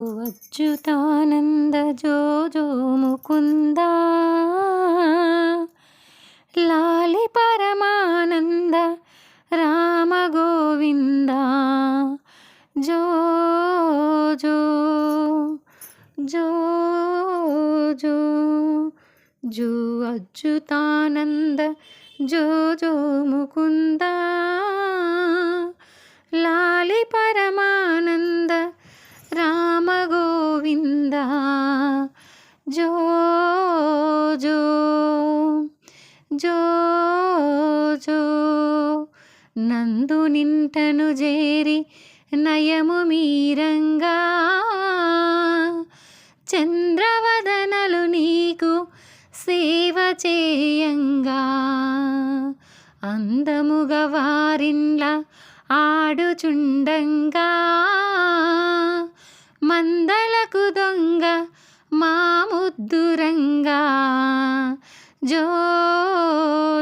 అచ్యుతానంద జో జో ముకుంద లాలి పరమానంద రామ గోవింద జో జో జో జో జో అచ్యుతానంద జో జో ముకుంద లాలి పరమానంద రామ గోవింద జో జో జో జో నందు నింటను చేరి నయము మీరంగా చంద్రవదనలు నీకు సేవ చేయంగా అందముగా వారిన్ల ఆడుచుండంగా మందలకు దొంగ మా ముద్దురంగా జో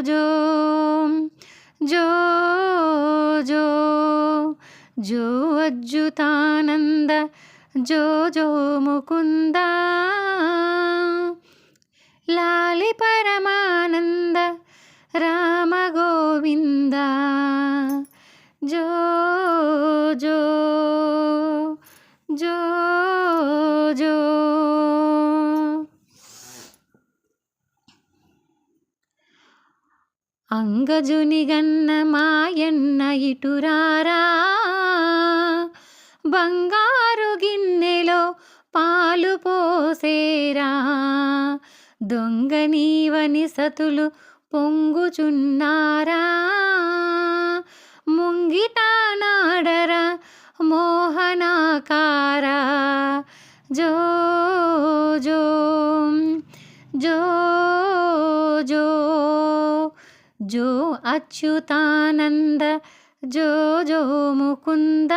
జో జో జో జో అచ్యుతానంద జో జో ముకుంద లాలి పరమానంద రామ గోవింద జో జో జో జో అంగజుని గన్న మాయన్న ఇటురారా బంగారు గిన్నెలో పాలు పోసేరా దొంగ నీవని సతులు పొంగుచున్నారా ముంగిట నాడరా మోహనాకారా జో జో జో జో జో అచ్యుతానంద జో జో ముకుంద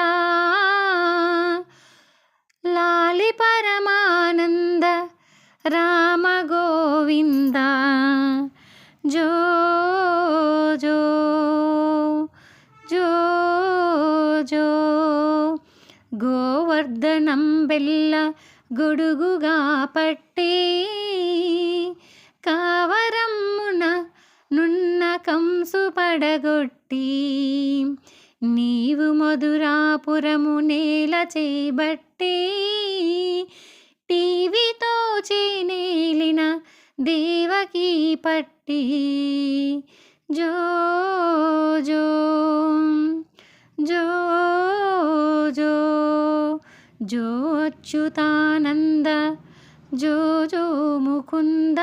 లాలి పరమానంద రామ గోవింద జో జో జో జో గోవర్ధనం బెల్ల గొడుగుగా పట్టి కావరమ్మున నున్న కంసు పడగొట్టి నీవు మధురాపురము నేల చేబట్టి టీవీతో చేనేలిన దేవకీ పట్టి జో జో జో జో జో అచ్యుతానంద జో జో ముకుంద